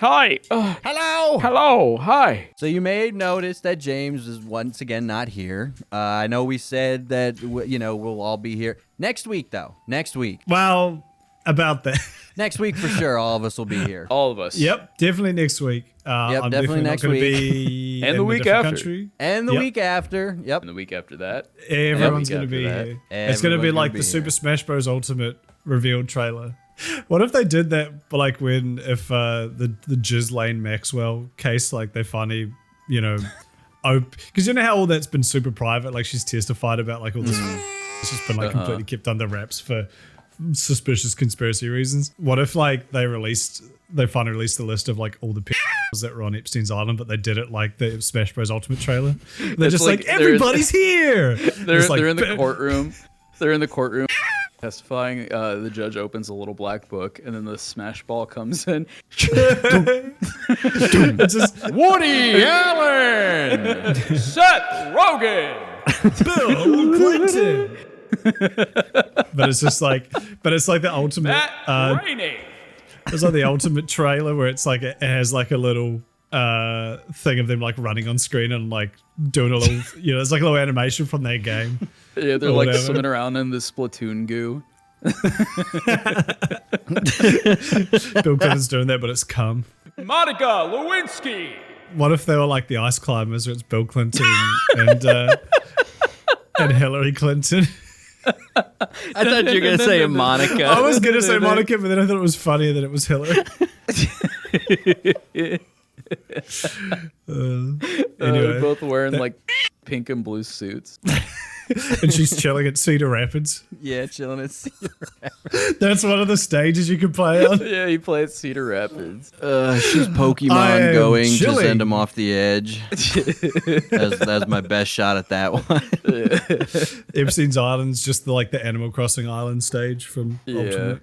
Hi. Hello. Hello. Hi. So you may notice that James is once again not here. I know we said that we'll all be here next week, though. Next week. Well, about that. Next week for sure. All of us will be here. All of us. Yep, definitely next week. I'm definitely not next gonna week. Be And in the a week different after. Country. And the week after. Yep. And the week after that. Everyone's And gonna the week be after here. that. It's gonna be Everyone's like gonna the be Super here. Smash Bros. Ultimate revealed trailer. What if they did that, like if the Ghislaine Maxwell case, like they finally, because you know how all that's been super private, like she's testified about like all this, it's just been like completely kept under wraps for suspicious conspiracy reasons. What if like they finally released the list of like all the people that were on Epstein's Island, but they did it like the Smash Bros. Ultimate trailer. They're just like everybody's here. They're in the courtroom. They're in the courtroom testifying. The judge opens a little black book, and then the smash ball comes in. It's just Woody Allen, Seth Rogen, Bill Clinton. But it's like the ultimate. Matt Rainey. It's like the ultimate trailer where it's like it has like a little thing of them like running on screen and like doing a little, it's like a little animation from their game. Yeah, they're like swimming around in the Splatoon goo. Bill Clinton's doing that, but it's cum. Monica Lewinsky. What if they were like the ice climbers, where it's Bill Clinton and Hillary Clinton? I thought you were gonna say Monica. I was gonna say Monica, but then I thought it was funnier that it was Hillary. Anyway, They're both wearing like pink and blue suits. and she's chilling at Cedar Rapids. Yeah, chilling at Cedar That's one of the stages you can play on. Yeah, you play at Cedar Rapids. She's I Pokemon am going chilling. to send him off the edge. That's my best shot at that one. Epstein's Island's just the Animal Crossing Island stage from Ultimate.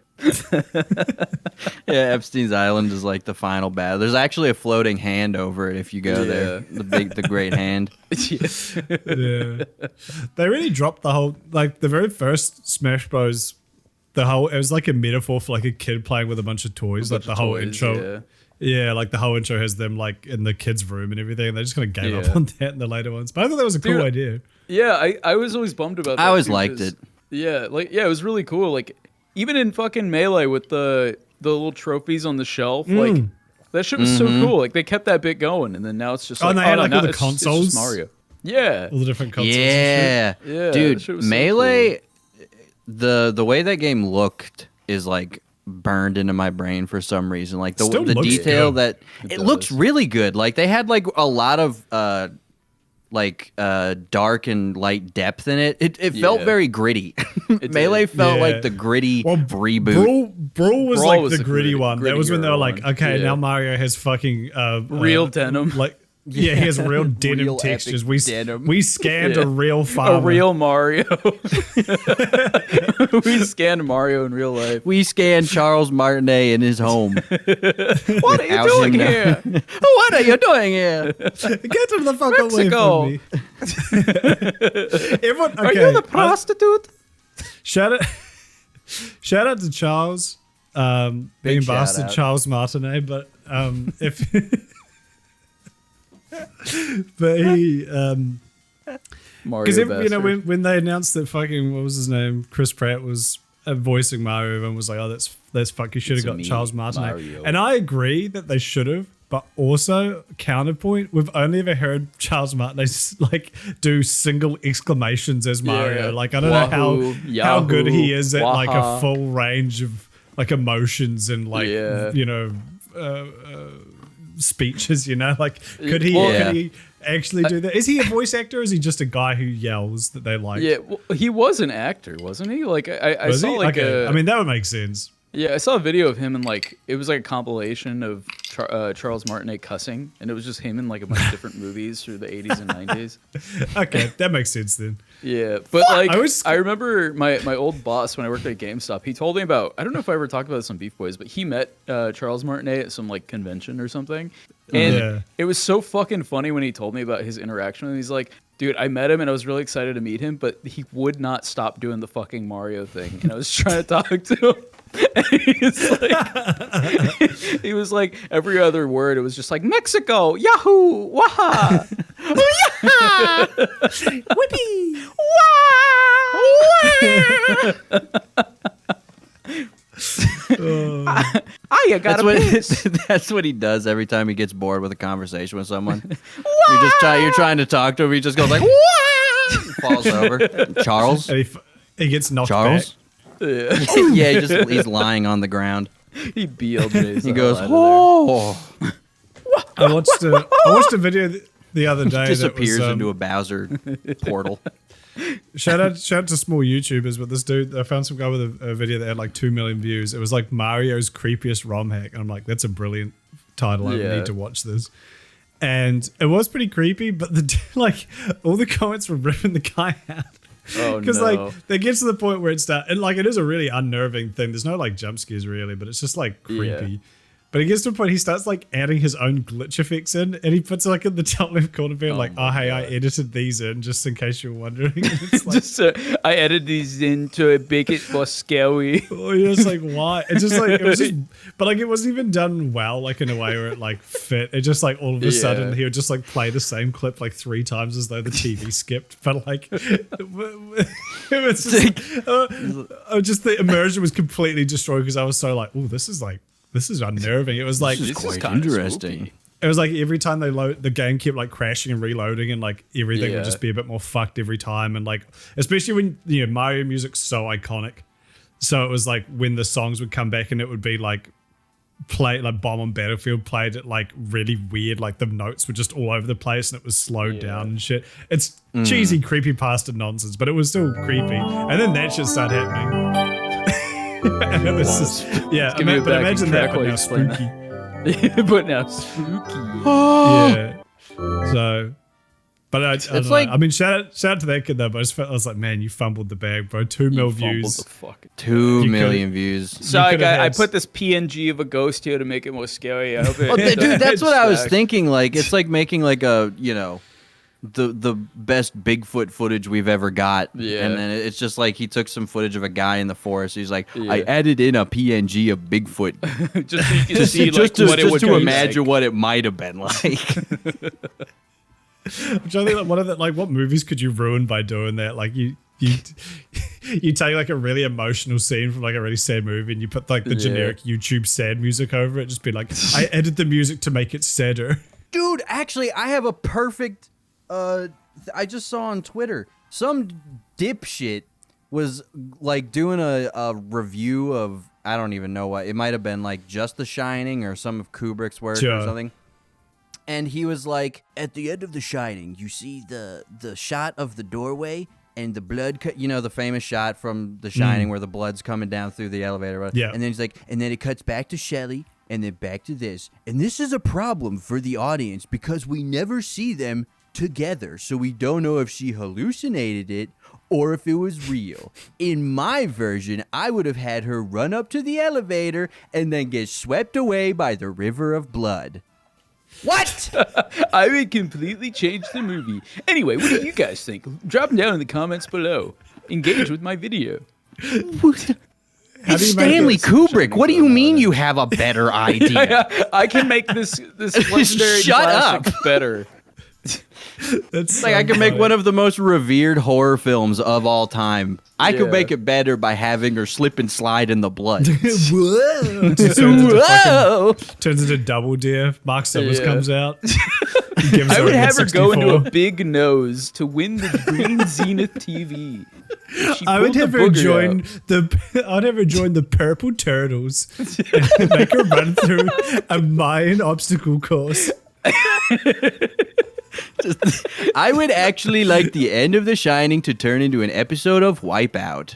Yeah, Epstein's Island is like the final battle. There's actually a floating hand over it if you go there. The great hand. Yeah. They really dropped the whole, like the very first Smash Bros. It was like a metaphor for like a kid playing with a bunch of toys. Like the whole intro. Yeah, like the whole intro has them like in the kids' room and everything. And they just kind of gave up on that in the later ones. But I thought that was a cool idea. Yeah, I was always bummed about that. I always liked it. Yeah, it was really cool. Like even in fucking Melee with the little trophies on the shelf, like that shit was so cool. Like they kept that bit going, and then now it's just like, and they had no, like now all the it's just consoles. Mario. Yeah, All the different consoles. Yeah. Yeah, that Dude, shit was so Melee, the way that game looked is like burned into my brain for some reason. Like the Still looks detail good. it looks really good. Like they had like a lot of dark and light depth in it. It felt very gritty. Melee felt like the gritty reboot. Brawl was Brawl like was the the gritty one. That was when they were like, one. okay, Yeah. now Mario has fucking real denim. Like he has real denim Real textures. epic denim. We scanned a real farmer. A real Mario. We scanned Mario in real life. We scanned Charles Martinet in his home. What are you doing here? What are you doing here? Get to the fuck Mexico. away from me. Everyone, okay, Are you the prostitute? shout out to Charles, being shout bastard out. Charles Martinet, but if but he Mario because bastard. when they announced that fucking what was his name, Chris Pratt was voicing Mario, everyone was like, oh, that's fuck, you should have It's got me, Charles Martinet. Mario. And I agree that they should have, but also counterpoint, we've only ever heard Charles Martinet like do single exclamations as Mario. Yeah. Like I don't Wahoo, know how good he is at like a waha. full range of like emotions and like speeches, like could he actually do that? Is he a voice actor or is he just a guy who yells that they like? Yeah, well, he was an actor, wasn't he? Like I Was saw he? like Okay. I mean, that would make sense. I saw a video of him and like it was like a compilation of Charles Martinet cussing, and it was just him in like a bunch of different movies through the 80s and 90s. Okay, that makes sense then. Yeah, but like I I remember my old boss when I worked at GameStop. He told me about, I don't know if I ever talked about this on Beef Boys, but he met Charles Martinet at some like convention or something, and it was so fucking funny when he told me about his interaction. And he's like, dude, I met him and I was really excited to meet him, but he would not stop doing the fucking Mario thing, and I was trying to talk to him. He was like every other word. It was just like Mexico, Yahoo, Waha, oh, yeah, Whippy! I got That's what he does every time he gets bored with a conversation with someone. You're trying to talk to him. He just goes like, falls over. Charles. And he gets knocked Charles. back. Yeah, he's lying on the ground. He BLJs. He goes, oh. I watched a video the other day. Disappears that was, into a Bowser portal. Shout out to small YouTubers, but this dude, I found some guy with a video that had like 2 million views. It was like Mario's creepiest ROM hack. And I'm like, that's a brilliant title. I need to watch this. And it was pretty creepy, but like all the comments were ripping the guy out. Oh, Because no. like they get to the point where and like it is a really unnerving thing. There's no like jump scares really, but it's just like creepy. Yeah. But it gets to a point he starts like adding his own glitch effects in, and he puts like in the top left corner being like, "Oh hey, I edited these in just in case you're wondering." And it's like, Just I edited these in to make it more scary. oh, you're just like, why? It's just like it was just, but like it wasn't even done well, like in a way where it like fit. It just like all of a sudden he would just like play the same clip like 3 times as though the TV skipped. But like it was just the immersion was completely destroyed because I was so like, oh, this is unnerving. It was like This is quite interesting. it was like every time they load, the game kept like crashing and reloading, and like everything would just be a bit more fucked every time. And like, especially when Mario music's so iconic, so it was like when the songs would come back and it would be like play like Bomb on Battlefield played it like really weird, like the notes were just all over the place and it was slowed down and shit. It's cheesy creepypasta nonsense, but it was still creepy. And then that shit started happening. And it was just, but imagine that, but now spooky. But now spooky. Yeah. So, but I don't know. like- I mean, shout out to that kid though. But I was like, man, you fumbled the bag, bro. 2 mil views. 2 million views. So I put this PNG of a ghost here to make it more scary. I hope it Dude, that's what I was thinking. Like, it's like making like a, the best Bigfoot footage we've ever got. Yeah. And then it's just like he took some footage of a guy in the forest. He's like, I added in a PNG of Bigfoot. Just so you can see like, just what it would to be imagine like. what it might have been like. Which I think like one of the like what movies could you ruin by doing that? Like you take like a really emotional scene from like a really sad movie and you put like the generic YouTube sad music over it. Just be like, I added the music to make it sadder. Dude, actually, I have a perfect. I just saw on Twitter some dipshit was like doing a review of, I don't even know what, it might have been like just The Shining or some of Kubrick's work or something. And he was like, at the end of The Shining, you see the shot of the doorway and the blood, the famous shot from The Shining where the blood's coming down through the elevator. Yeah. And then he's like, and then it cuts back to Shelley and then back to this. And this is a problem for the audience because we never see them together, so we don't know if she hallucinated it or if it was real. In my version, I would have had her run up to the elevator and then get swept away by the river of blood. What? I would completely change the movie. Anyway, what do you guys think? Drop them down in the comments below. Engage with my video. It's Stanley Kubrick. What do you mean you have a better idea? I can make this legendary Shut classic better. That's Like I could make one of the most revered horror films of all time. I could make it better by having her slip and slide in the blood. Whoa! Turns into Double Dare. Mark Summers comes out. I would have her go into a big nose to win the Green Zenith TV. I would have her join the Purple Turtles and make her run through a Mayan obstacle course. I would actually like the end of The Shining to turn into an episode of Wipeout.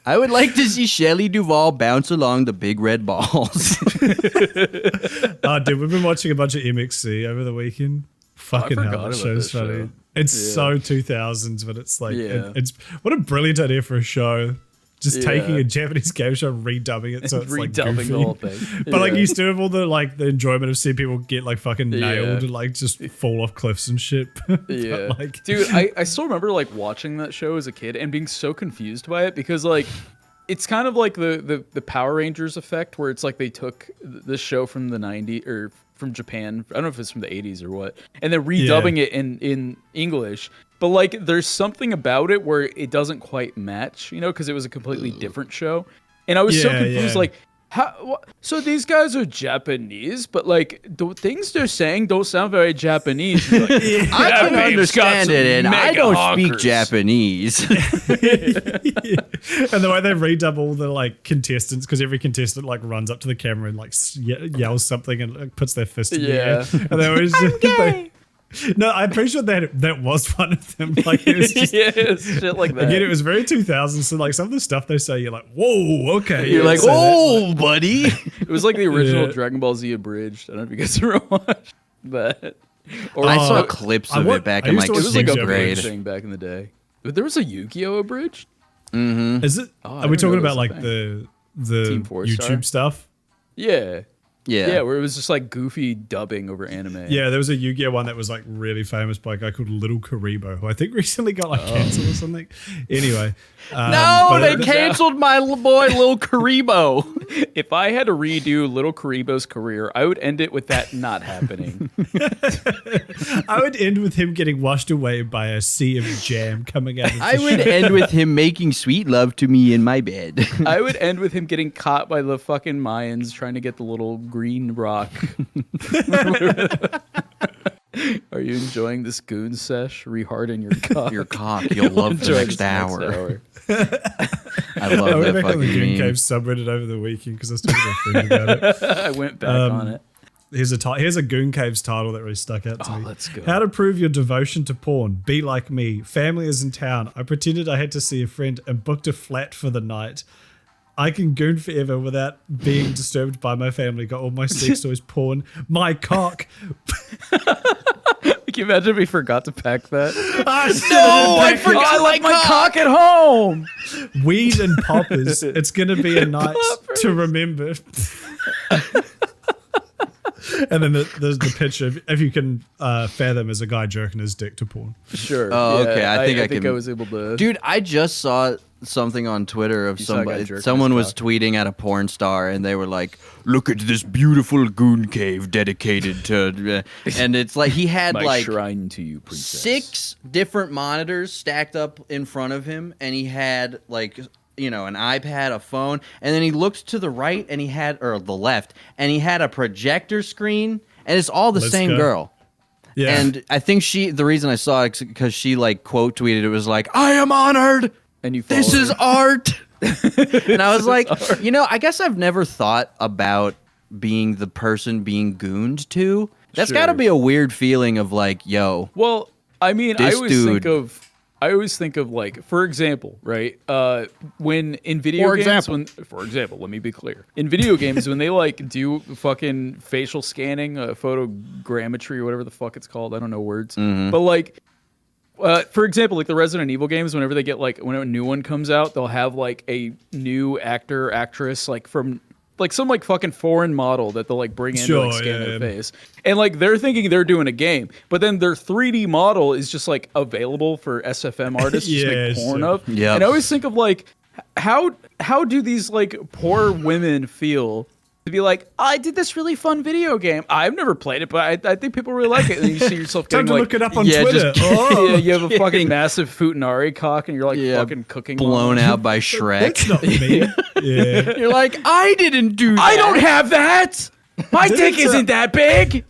I would like to see Shelley Duvall bounce along the big red balls. Dude, we've been watching a bunch of MXC over the weekend. Fucking hell, that show's funny. Show. It's so 2000s, but it's like, it's what a brilliant idea for a show. Just taking a Japanese game show, redubbing it so it's like redubbing goofy. the whole thing. But like you still have all the enjoyment of seeing people get like fucking nailed and like just fall off cliffs and shit. Yeah, like, dude, I still remember like watching that show as a kid and being so confused by it because like it's kind of like the Power Rangers effect where it's like they took this show from the 90s or from Japan. I don't know if it's from the 80s or what, and they're redubbing it in English. But like, there's something about it where it doesn't quite match, you know, because it was a completely different show. And I was so confused, like, so these guys are Japanese, but like the things they're saying don't sound very Japanese. Like, I can understand it, and I don't speak Japanese. And the way they redub all the like contestants, because every contestant like runs up to the camera and like yells something and like, puts their fist in the air, and they always I'm gay. No, I'm pretty sure that was one of them. Like, it was just, shit like that. Again, it was very 2000s. So, like, some of the stuff they say, you're like, whoa, okay. You're like, whoa, buddy. It was like the original Dragon Ball Z abridged. I don't know if you guys ever watched that. Or I saw clips of it back in like it was like a grade thing back in the day. But there was a Yu-Gi-Oh abridged. Mm-hmm. Is it? Are we talking about like the Team YouTube stuff? Yeah. Yeah. Yeah, where it was just like goofy dubbing over anime. Yeah, there was a Yu-Gi-Oh one that was like really famous by a guy called Little Karibo, who I think recently got like cancelled or something. Anyway. No, they canceled my boy Little Karibo. If I had to redo Little Karibo's career, I would end it with that not happening. I would end with him getting washed away by a sea of jam coming out of I would end with him making sweet love to me in my bed. I would end with him getting caught by the fucking Mayans trying to get the little green rock. Are you enjoying this goon sesh? Reharden your cock. Your cock. You'll love the next hour. I love that fucking the Goon meme. Cave subreddit over the weekend because I was talking to a friend about it. I went back on it. Here's a Goon Caves title that really stuck out to me. Let's go. How to prove your devotion to porn. Be like me. Family is in town. I pretended I had to see a friend and booked a flat for the night. I can goon forever without being disturbed by my family. Got all my sex toys, porn, my cock. Can you imagine if we forgot to pack that? No, I forgot like my cock at home. Weed and poppers. It's going to be a night to remember. And then there's the picture, if you can fathom, as a guy jerking his dick to porn. Sure. Oh, okay. I think I think can. I was able to. Dude, I just saw something on Twitter of somebody. Someone was tweeting at a porn star, and they were like, "Look at this beautiful goon cave dedicated to," and it's like he had my like shrine to you, princess. 6 different monitors stacked up in front of him, and he had like, you know, an iPad, a phone, and then he looked to the right and he had, or the left, and he had a projector screen, and it's all the same girl. Yeah. And I think the reason I saw it is because she like quote tweeted, it was like, "I am honored. And you This is art." And I was like, art. you know, I guess I've never thought about being the person being gooned to. That's got to be a weird feeling of like, yo. Well, I mean, I This always dude- think of like, for example, right? When in video games, for example, let me be clear. In video games, when they like do fucking facial scanning, photogrammetry, or whatever the fuck it's called, I don't know words, but like, for example, like the Resident Evil games, whenever they get like, when a new one comes out, they'll have like a new actor, actress, like from like some like fucking foreign model that they'll like bring in to like scan their face. And like they're thinking they're doing a game, but then their 3D model is just like available for SFM artists to make porn of. Yep. And I always think of like, how do these like poor women feel to be like, I did this really fun video game. I've never played it, but I think people really like it. And you see yourself Time getting to like, look it up on yeah, Twitter. just- Oh, yeah, you have a fucking massive Futanari cock, and you're like fucking cooking blown on it. out by Shrek. that's not me. Yeah. You're like, I didn't do that. I don't have that. My dick isn't that big.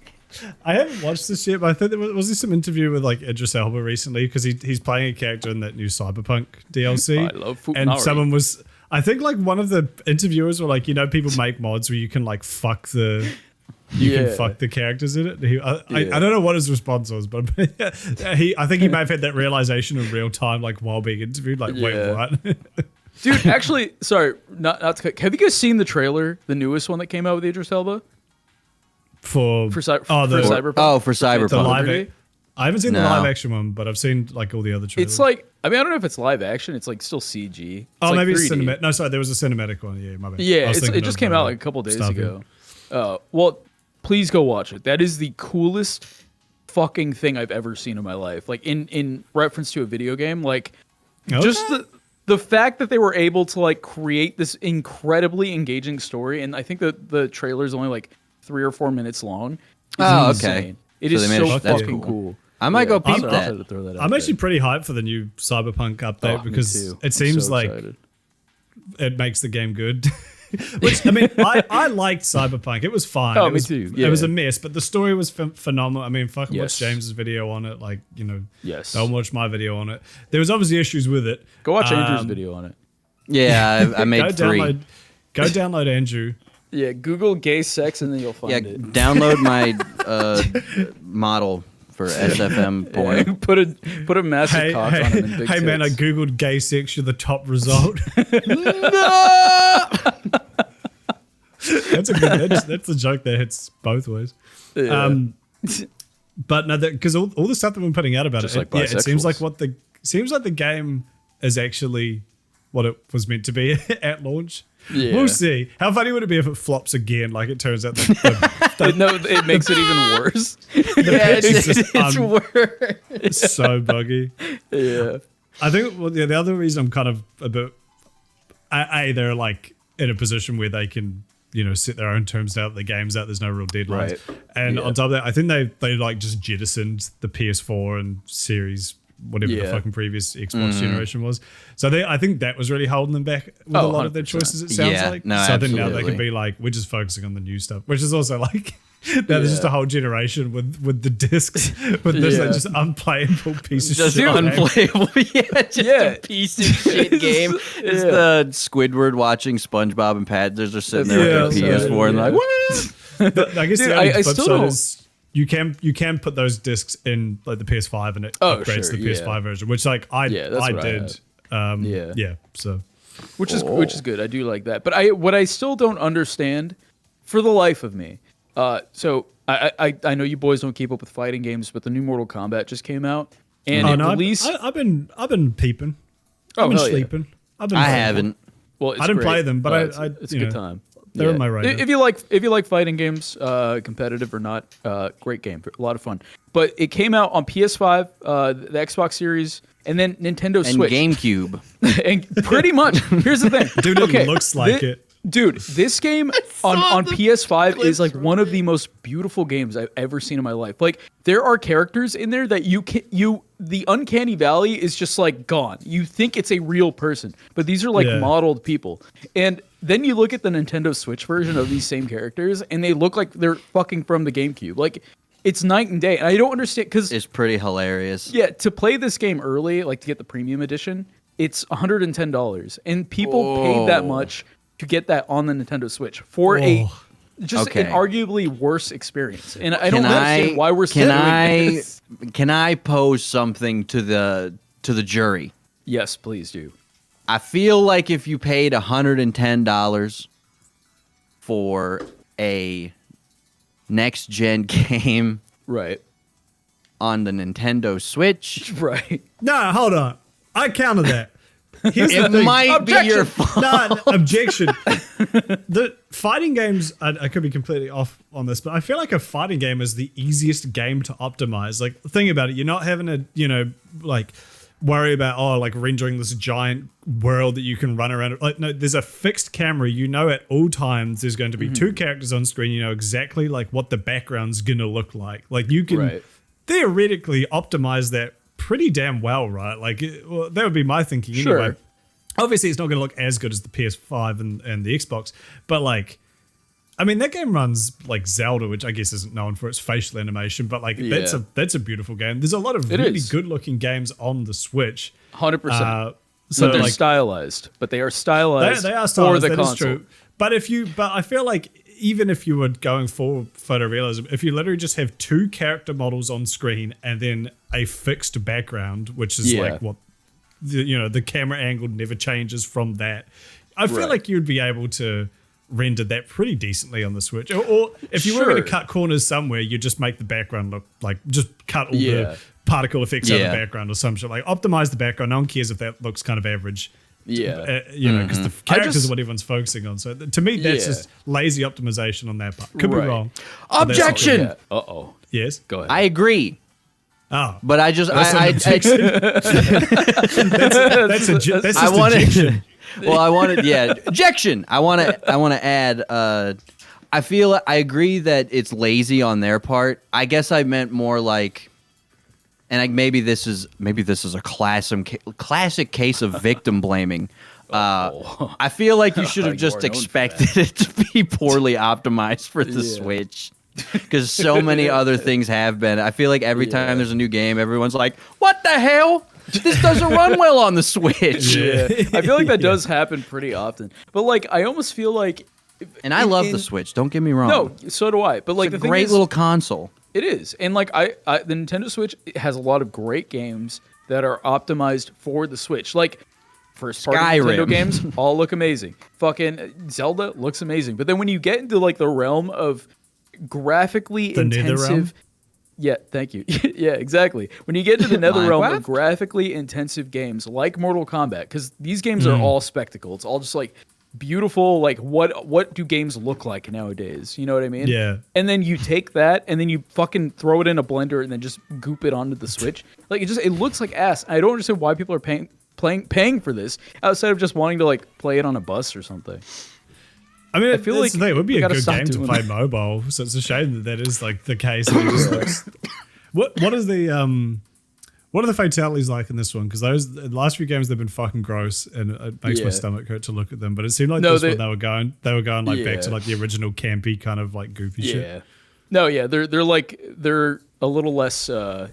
I haven't watched this yet, but I think there was some interview with like Idris Elba recently because he's playing a character in that new Cyberpunk DLC. I love Futanari. And someone was, I think like one of the interviewers were like, you know, people make mods where you can like fuck the characters in it. I don't know what his response was, but I think he may have had that realization in real time, like while being interviewed. Like, wait, what? Dude, actually, sorry, not to cut. Have you guys seen the trailer, the newest one that came out with Idris Elba? For Cyberpunk. Oh, for Cyberpunk. the live I haven't seen the No. live action one, but I've seen like all the other trailers. It's like, I mean, I don't know if it's live action. It's like still CG. It's oh, like maybe it's 3D. cinematic. No, sorry, there was a cinematic one. Yeah, my bad. I Yeah, was it thinking just of, came out like a couple days Starfield. ago. Well, please go watch it. That is the coolest fucking thing I've ever seen in my life. Like in reference to a video game, like just the fact that they were able to like create this incredibly engaging story, and I think that the trailer is only like 3 or 4 minutes long. Is Oh, insane. okay. It So is they made so it- that's fucking cool. cool. I might go peep So I that. had to throw that out I'm actually there. pretty hyped for the new Cyberpunk update because Me too. it seems So like excited. it makes the game good. Which, I mean, I liked Cyberpunk. It was fine. Oh, it me was, too. It was Yeah. a mess, but the story was phenomenal. I mean, fucking watch Yes. James's video on it. Like, you know, Yes. don't watch my video on it. There was obviously issues with it. Go watch Andrew's video on it. Yeah, I made 3. Go download Andrew. Yeah, Google gay sex and then you'll find Yeah, it. download my model for SFM porn. Yeah, put a massive Hey, cock on him and big hey man, I tits. googled gay sex. You're the top result. That's a good. That's a joke that hits both ways. Yeah. But no, because all the stuff that we're putting out about Just it, like it seems like bisexuals. seems like the game is actually what it was meant to be at launch. Yeah. We'll see. How funny would it be if it flops again? Like it turns out the No, it makes it even worse. pitch is just it's worse. it's so buggy. Yeah. I think the other reason I'm kind of a bit they're like in a position where they can set their own terms now that the game's out. There's no real deadlines, Right. and Yeah. on top of that, I think they like just jettisoned the PS4 and Series whatever the Yeah. fucking previous Xbox generation was. So I think that was really holding them back with a Oh, lot of their 100%. choices. It sounds Yeah, like. no, so I think now they absolutely. can be like, we're just focusing on the new stuff, which is also like. Now there's just a whole generation with the discs with this like, Yeah. just unplayable piece of Just shit. game. unplayable. Yeah, just Yeah. a piece of shit game. It's Yeah. the Squidward watching SpongeBob and Pat. They're just sitting there Yeah, with their that's PS4 and right, like, yeah. what? But I guess Dude, the only I flip still side don't- is you can put those discs in like the PS5 and it Oh, upgrades sure, the PS5 yeah. version, which like I Yeah, that's what I did. Yeah. Yeah. So Which is good. I do like that. But what I still don't understand, for the life of me. So I know you boys don't keep up with fighting games, but the new Mortal Kombat just came out, and it released. I've been peeping. Oh, I've been hell yeah. sleeping. I've been. I sleeping. haven't. Well, it's I didn't great. play them, but it's a you good know, time. they're on my radar. If you like fighting games, competitive or not, great game, a lot of fun. But it came out on PS5, the Xbox Series, and then Nintendo And Switch. GameCube. And pretty much, here's the thing, Dude, it looks like it. Dude, this game on PS5 is like one of the most beautiful games I've ever seen in my life. Like, there are characters in there that the uncanny valley is just like gone. You think it's a real person, but these are like Yeah. modeled people. And then you look at the Nintendo Switch version of these same characters, and they look like they're fucking from the GameCube. Like, it's night and day. And I don't understand because It's pretty hilarious. yeah, to play this game early, like to get the premium edition, it's $110, and people paid that much to get that on the Nintendo Switch for an arguably worse experience. And I don't understand why we're still doing this. Can I pose something to the jury? Yes, please do. I feel like if you paid $110 for a next gen game Right. on the Nintendo Switch, Right. No, hold on. I counter that. Here's the it thing. might be your fault. No, objection. The fighting games, I could be completely off on this, but I feel like a fighting game is the easiest game to optimize. Like, think about it. You're not having to, like, worry about, like rendering this giant world that you can run around. Like, no, there's a fixed camera. At all times there's going to be two characters on screen. You know exactly, like, what the background's going to look like. Like, you can theoretically optimize that pretty damn well, right? Like, that would be my thinking Sure. anyway. Obviously, it's not going to look as good as the PS5 and the Xbox, but like, I mean, that game runs like Zelda, which I guess isn't known for its facial animation, but like that's a beautiful game. There's a lot of really good-looking games on the Switch. 100%. So But they're like, stylized. But they are stylized, they are stylized. for the That is console. true. But I feel like even if you were going for photorealism, if you literally just have two character models on screen and then a fixed background, which is like what the camera angle never changes from that, I feel like you'd be able to rendered that pretty decently on the Switch. Or if you were going to cut corners somewhere, you just make the background look like, just cut all the particle effects out of the background or some shit. Like optimize the background. No one cares if that looks kind of average. Yeah. Because the characters are what everyone's focusing on. So to me, that's just lazy optimization on that part. Could be wrong. Objection! Uh-oh. Yes? Go ahead. I agree. Oh. But I just... That's I objection. Well, I wanted, objection. I want to add. I feel I agree that it's lazy on their part. I guess I meant more like, and maybe this is a classic case of victim blaming. I feel like you should have just expected it to be poorly optimized for the Switch. Because so many other things have been. I feel like every time there's a new game, everyone's like, "What the hell? This doesn't run well on the Switch." Yeah. I feel like that does happen pretty often. But like, I almost feel like, and I love the Switch. Don't get me wrong. No, so do I. But like, it's a great little console. It is, and like, the Nintendo Switch has a lot of great games that are optimized for the Switch. Like, first-party Nintendo games all look amazing. Fucking Zelda looks amazing. But then when you get into like the realm of graphically intensive, thank you. Yeah, exactly. When you get to the nether realm of graphically intensive games like Mortal Kombat, because these games are all spectacle. It's all just like beautiful. Like what do games look like nowadays? You know what I mean? Yeah. And then you take that and then you fucking throw it in a blender and then just goop it onto the Switch. Like it looks like ass. I don't understand why people are paying for this outside of just wanting to like play it on a bus or something. I mean, I feel like it would be a good game to play mobile, so it's a shame that is like the case. What are the fatalities like in this one? Because the last few games they've been fucking gross, and it makes my stomach hurt to look at them. But it seemed like one they were going like back to like the original campy kind of like goofy shit. No, they're a little less out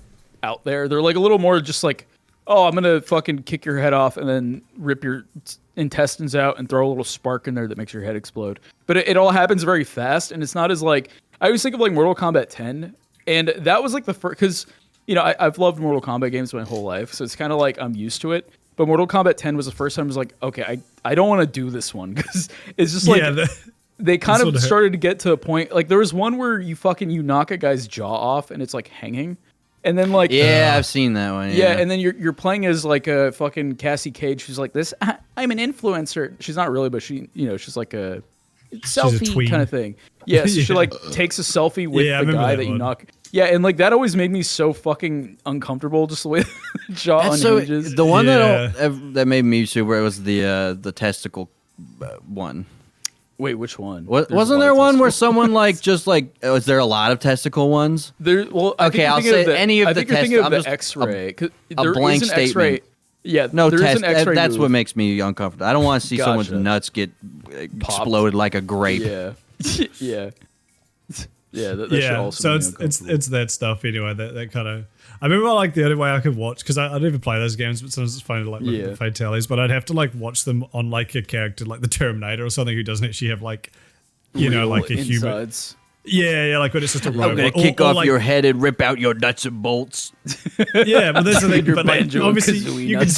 there. They're like a little more just like, oh, I'm gonna fucking kick your head off and then rip your intestines out and throw a little spark in there that makes your head explode. But it all happens very fast, and it's not as like, I always think of like Mortal Kombat 10, and that was like the first, because I've loved Mortal Kombat games my whole life, so it's kind of like I'm used to it. But Mortal Kombat 10 was the first time I was like, okay, I don't want to do this one, because it's just like they kind of started to get to a point, like there was one where you knock a guy's jaw off and it's like hanging. And then like I've seen that one. Yeah, and then you're playing as like a fucking Cassie Cage who's like this. I'm an influencer. She's not really, but she's like a selfie kind of thing. Yeah, so she like takes a selfie with the guy that you knock. Yeah, and like that always made me so fucking uncomfortable just the way the jaw unhinges. The one that made me super was the testicle one. Wait, which one? Wasn't there one where someone like just like was there a lot of testicle ones? I'll say any of the I think you're thinking of the X-ray. A blank statement. X-ray. Yeah, no test. That's what makes me uncomfortable. I don't want to see someone's nuts get exploded like a grape. Yeah, yeah, yeah. That should also so it's that stuff anyway. That kind of. I remember like the only way I could watch, because I'd never play those games, but sometimes it's funny to like look at the fatalities, but I'd have to like watch them on like a character like the Terminator or something who doesn't actually have like, like a human. Yeah, like when it's just a robot. I'm gonna kick off your head and rip out your nuts and bolts. Yeah, but that's the thing. But like, obviously, you can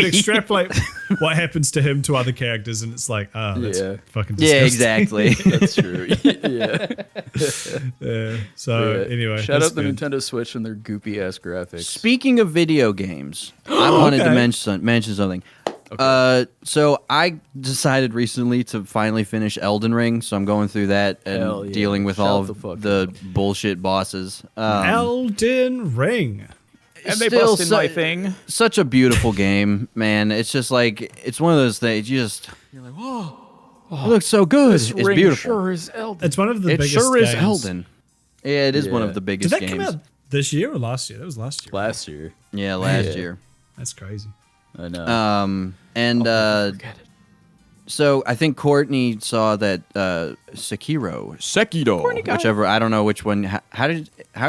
extrapolate what happens to him to other characters, and it's like, that's fucking disgusting. Yeah, exactly. That's true. Yeah. So anyway, shout out the Nintendo Switch and their goopy ass graphics. Speaking of video games, I wanted to mention something. Okay. So I decided recently to finally finish Elden Ring, so I'm going through that and dealing with all of the bullshit bosses. Elden Ring. And they busted my thing. Such a beautiful game, man. It's just like, it's one of those things, you're like, whoa, it looks so good. It's beautiful. Sure is Elden. It's one of the biggest games. It sure is Elden. Yeah, it is one of the biggest games. Did that come out this year or last year? That was last year. Last year. Yeah, last year. That's crazy. I know. Forget it. So I think Courtney saw that Sekiro, whichever, I don't know which one. How are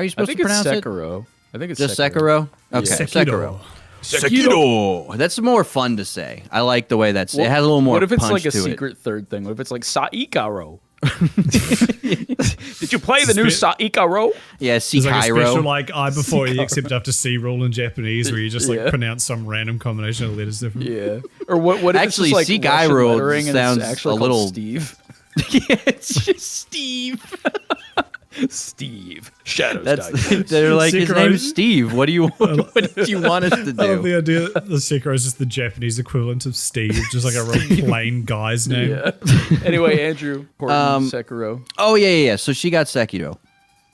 you supposed to pronounce it? Sekiro. I think it's just Sekiro. Okay, Sekiro. Sekiro. That's more fun to say. I like the way it has a little more. What if it's punch like a to secret third thing? What if it's like Saikaro? Did you play the new Saikaro? Yeah, Sekiro. There's like a special like I before E except after C rule in Japanese where you just like pronounce some random combination of letters different. Yeah. Or what if actually it's just like Sekiro lettering sounds and it's actually a little Steve? Yeah, it's just Steve. Steve. Shadows. They're like, his Sekiro- name's Steve. What do you what did you want us to I love do? the idea that the Sekiro is just the Japanese equivalent of Steve, just like a real plain guy's name. Yeah. Anyway, Andrew, Courtney, Sekiro. Oh yeah. So she got Sekiro.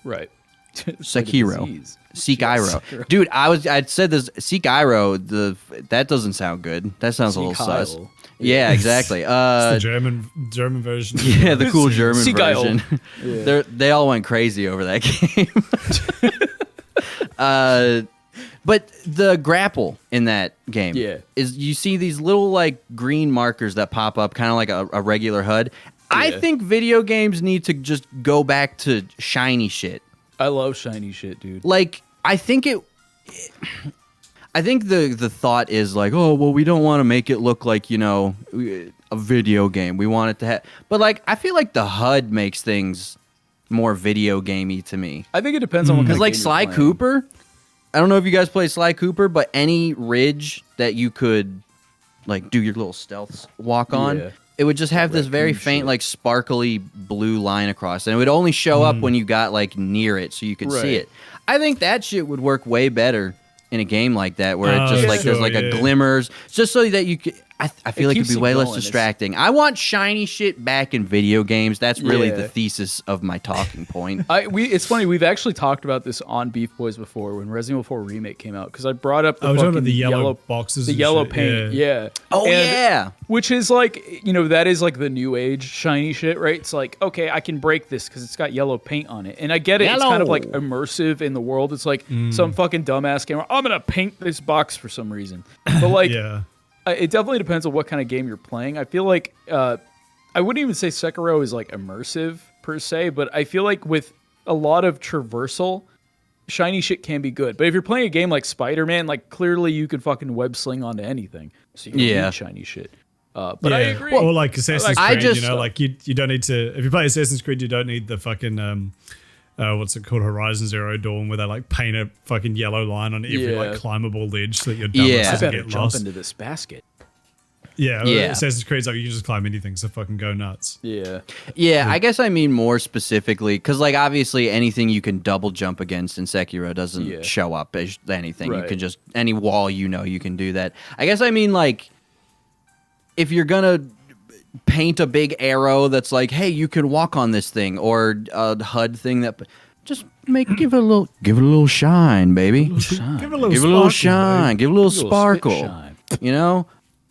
Right. Sekiro. Disease. Sekiro. Sekiro. Dude, I'd said this Sekiro, that doesn't sound good. That sounds a little sus. Sekiro. Yeah, exactly. It's the German version. Yeah, the cool German Sekiro. version. Yeah. They all went crazy over that game. But the grapple in that game is you see these little like green markers that pop up, kind of like a regular HUD. I think video games need to just go back to shiny shit. I love shiny shit, dude. Like, I think the thought is like, oh, well, we don't want to make it look like, a video game. We want it to have, but like, I feel like the HUD makes things more video gamey to me. I think it depends on what kind Because of like game Sly you're playing. Cooper, I don't know if you guys play Sly Cooper, but any ridge that you could like do your little stealth walk on, Yeah. it would just have this very Raccoon faint, shit. like sparkly blue line across, and it would only show up when you got like near it, so you could see Right. it. I think that shit would work way better in a game like that, where it just like there's like a yeah. glimmers, just so that you could. I feel like it'd keeps be you way less going. It's- distracting. I want shiny shit back in video games. That's really Yeah. the thesis of my talking point. It's funny, we've actually talked about this on Beef Boys before when Resident Evil 4 Remake came out, because I brought up the I was talking fucking about the yellow boxes the and yellow shit, paint, yeah. Oh, And- yeah. which is like, that is like the new age shiny shit, right? It's like, okay, I can break this because it's got yellow paint on it, and I get it. It's kind of like immersive in the world. It's like some fucking dumbass game. I'm gonna paint this box for some reason, but like, Yeah. it definitely depends on what kind of game you're playing. I feel like I wouldn't even say Sekiro is like immersive per se, but I feel like with a lot of traversal, shiny shit can be good. But if you're playing a game like Spider-Man, like clearly you can fucking web sling onto anything, so you don't need shiny shit. But I agree. Or like Assassin's I Creed, just- like you don't need to. If you play Assassin's Creed, you don't need the fucking what's it called, Horizon Zero Dawn, where they like paint a fucking yellow line on every like climbable ledge so that your dumbass Yeah. I doesn't better get jump lost. into this basket. Yeah, Yeah. Assassin's Creed's like you can just climb anything, so fucking go nuts. Yeah. Yeah, I guess I mean more specifically because, like, obviously anything you can double jump against in Sekiro doesn't show up as anything. You Right. can just any wall you can do that. I guess I mean like if you're gonna paint a big arrow that's like, hey, you can walk on this thing, or a HUD thing that just give it a little shine, baby. Give it a little, Give it a little sparkle, shine. baby. Give it a little Little spit sparkle. shine. You know,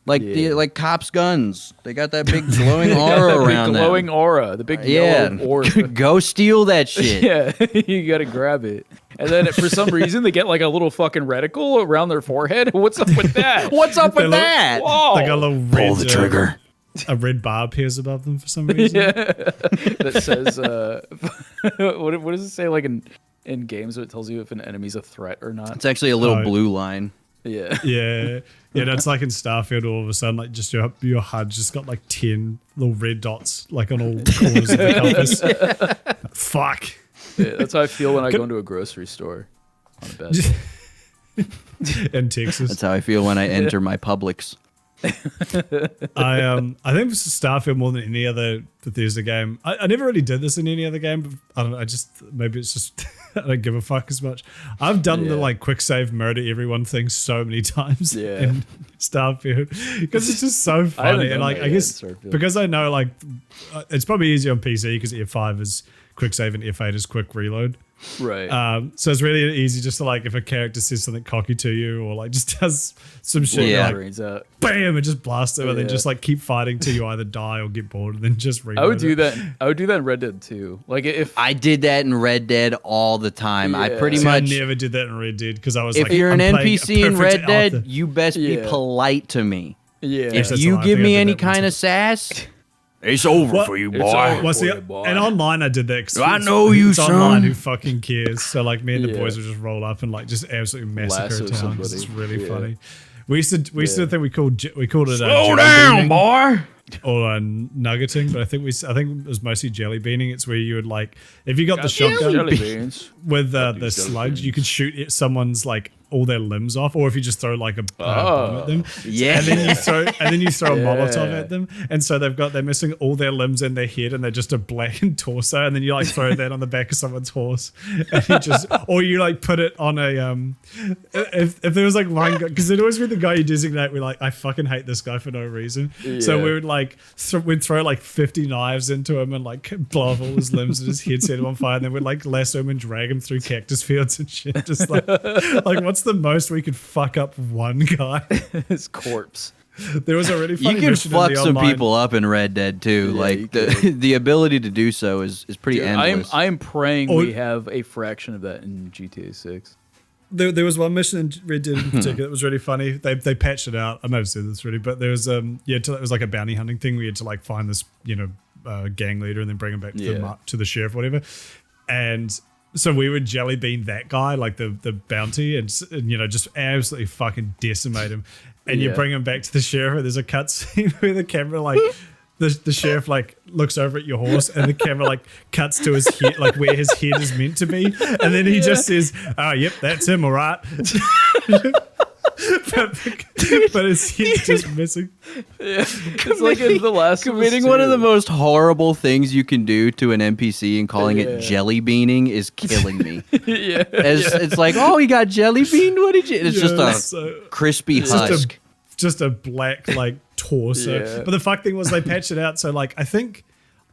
like the like cops' guns. They got that big glowing aura That big around them. glowing aura, the big Yeah, yellow aura. go steal that shit. Yeah, you gotta grab it. And then for some reason they get like a little fucking reticle around their forehead. What's up with that? What's up with They look- that? Whoa. They got a little red, Pull the trigger. A red bar appears above them for some reason. That says what does it say like in games it tells you if an enemy's a threat or not? It's actually a little Oh. blue line. Yeah. Yeah, that's like in Starfield. All of a sudden, like just your HUD just got like 10 little red dots, like on all corners of the compass. Fuck. Yeah, that's how I feel when I go into a grocery store on a bed. In Texas, That's how I feel when I enter my Publix. I think this is Starfield more than any other Bethesda game. I never really did this in any other game. But I don't know. Maybe it's just I don't give a fuck as much. I've done the like quick save murder everyone thing so many times in Starfield because it's just so funny. And like I guess because I know like it's probably easier on PC because F5 is quick save and F8 is quick reload. Right. So it's really easy just to like if a character says something cocky to you or like just does some shit, Yeah. like, Brains out. bam, and just blast them, and then Yeah. just like keep fighting till you either die or get bored, and then just reload. I would do it. that. I would do that in Red Dead too. Like if I did that in Red Dead all the time. I Yeah. pretty See, much. I never did that in Red Dead because I was If like, you're an I'm playing a NPC in perfect Red Dead, Arthur. you best be Yeah. polite to me. yeah, If that's you what I give think I me did any that one kind too. of sass, it's over for you, It's boy. over. Well, see, Boy, boy. and online I did that. 'Cause I it's- know you, it's online. son. Who fucking cares? So like me and the Yeah. boys would just roll up and like just absolutely massacre Lasso a town. 'Cause it's somebody. really Yeah. funny. We used to think we called it Slow jelly down, beaning boy. or nuggeting, but I think it was mostly jelly beaning. It's where you would like if you got the shotgun jelly beans. with the these jelly slugs, you beans. could shoot at someone's like all their limbs off, or if you just throw like a bomb at them. Yeah. And then you throw a Molotov at them, and so they're missing all their limbs and their head, and they're just a blackened torso. And then you like throw that on the back of someone's horse, and or you like put it on a if there was like one guy, because it'd always be the guy you designate. We're like, I fucking hate this guy for no reason. Yeah. So we would like we'd throw like 50 knives into him and like blow off all his limbs and his head, set him on fire, and then we'd like lasso him and drag him through cactus fields and shit. Just like what's the most we could fuck up one guy? His corpse. There was a really funny You can mission fuck in the some online. people up in Red Dead too. Yeah, Like the ability to do so is pretty endless. I am praying we have a fraction of that in GTA 6. There was one mission in Red Dead in particular that was really funny. They patched it out. I might have said this already, but there was it was like a bounty hunting thing. We had to like find this gang leader and then bring him back to the sheriff, or whatever. And so we would jelly bean that guy, like the bounty, and just absolutely fucking decimate him. And you bring him back to the sheriff, and there's a cutscene where the camera like the sheriff like looks over at your horse, and the camera like cuts to his head, like where his head is meant to be, and then he just says, "Oh, yep, that's him, all right." but his head's just missing. Yeah. It's like in The Last of Us Committing 2. one of the most horrible things you can do to an NPC and calling it jelly beaning is killing me. It's like, oh, he got jelly beaned? What did you? It's just a crispy husk. Just a black like torso. Yeah. But the fuck thing was they patched it out. So like I think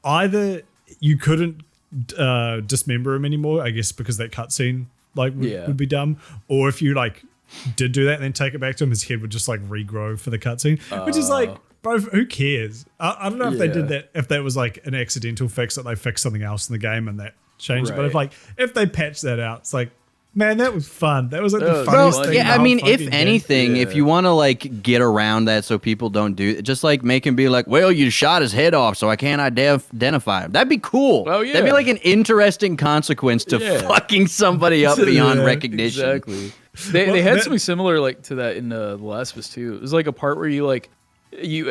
either you couldn't dismember him anymore, I guess because that cutscene like would be dumb, or if you like did do that and then take it back to him, his head would just like regrow for the cutscene, which is like, bro, who cares? I don't know if they did that, if that was like an accidental fix that they fixed something else in the game and that changed it. But if they patched that out, it's like, man, that was fun. That was like the funniest thing. Yeah, I mean, if anything, if you want to like get around that so people don't do it, just like make him be like, well, you shot his head off, so I can't identify him. That'd be cool. Oh, yeah. That'd be like an interesting consequence to fucking somebody up beyond recognition. Exactly. They had something similar like to that in The Last of Us 2. It was like a part where you like you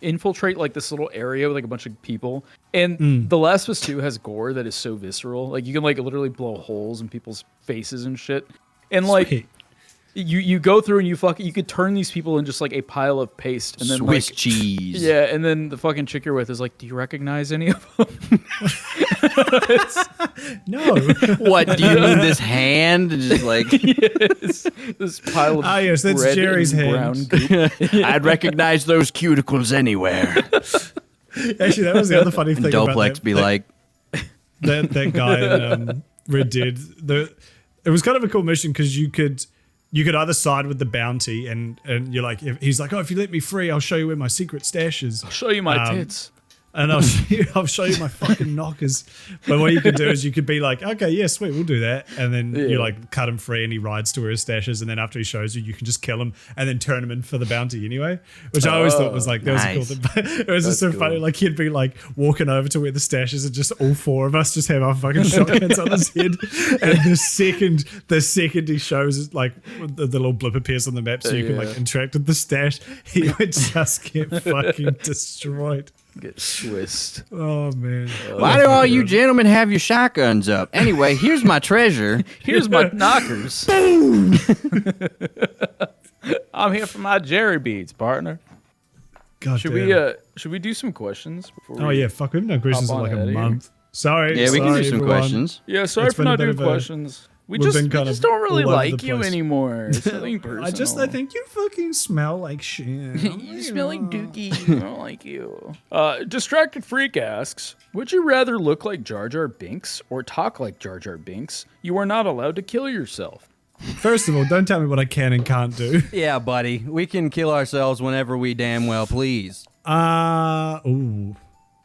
infiltrate like this little area with like a bunch of people, and The Last of Us 2 has gore that is so visceral. Like you can like literally blow holes in people's faces and shit, and like Sweet. you go through and you could turn these people in just like a pile of paste, and then Swiss like, cheese. Yeah, and then the fucking chick you're with is like, do you recognize any of them? No. What, do you mean this hand? Just like this pile of yes, that's red Jerry's and hand. brown goop. I'd recognize those cuticles anywhere. Actually, that was the other funny thing about Doplex that, be like, that guy in Red Dead. It was kind of a cool mission because you could either side with the bounty and you're like, he's like, oh, if you let me free, I'll show you where my secret stash is. I'll show you my tits. And I'll show you my fucking knockers. But what you could do is you could be like, okay, yeah, sweet, we'll do that. And then you like cut him free and he rides to where his stash is. And then after he shows you, you can just kill him and then turn him in for the bounty anyway. Which I always thought was like, that was a cool thing. It was just so funny. Like he'd be like walking over to where the stash is and just all four of us just have our fucking shotguns on his head. And the second he shows like the little blip appears on the map so you can like interact with the stash, he would just get fucking destroyed. Get Swissed. Oh man! why do all you gentlemen have your shotguns up? Anyway, here's my treasure. Here's my knockers. I'm here for my Jerry beads, partner. God Should damn. we do some questions before Oh we yeah, fuck. We haven't done questions in hop on like a ahead here? month. Sorry. Yeah, we can sorry, do some everyone. questions. Yeah, sorry It's for been a not bit doing of a- questions. We we've just been kind just of don't really all over like the you place. anymore. It's nothing personal. I think you fucking smell like shit. You smell like dookie. I don't like you. Distracted Freak asks, would you rather look like Jar Jar Binks or talk like Jar Jar Binks? You are not allowed to kill yourself. First of all, don't tell me what I can and can't do. Yeah, buddy. We can kill ourselves whenever we damn well please.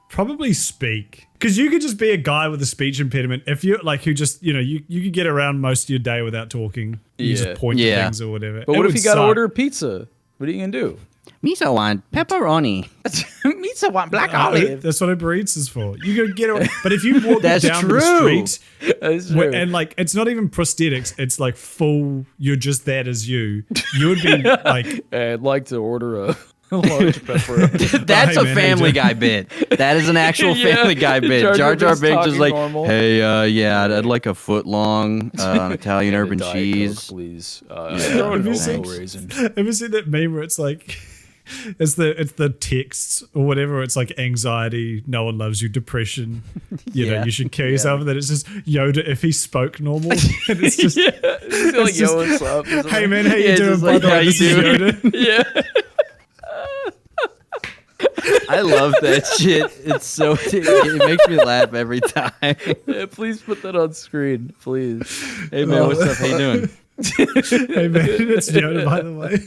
Probably speak. Because you could just be a guy with a speech impediment. If you're like, who just, you could get around most of your day without talking. You just point to things or whatever. But what if you got to order a pizza? What are you going to do? Miso want pepperoni. Pizza want black olive. That's what Uber Eats is for. You could get around. But if you walk That's down true. the street That's true. and like, it's not even prosthetics. It's like full, you're just that as you. You would be like, I'd like to order a large pepperoni. That's Hey, a man, Family Guy bit. That is an actual Yeah, Family Guy bit. Jar Jar Binks Binks is talking like, normal. hey, yeah, I'd like a foot long Italian urban Diet cheese. Coke, please. Have you No seen- raisin. Have you seen that meme where it's like, it's the texts or whatever? It's like anxiety, no one loves you, depression, you know, Yeah. you should kill yourself. And then it's just Yoda if he spoke normal. And it's just, Yeah, it's like, just- yo, what's up? It's hey like- man, how you Yeah, doing? just By like, the how way, you this is doing? Yoda. Yeah. I love that shit. It's so it makes me laugh every time. Yeah, please put that on screen, please. Hey man, what's up? How you doing? Hey man, it's Yoda, by the way.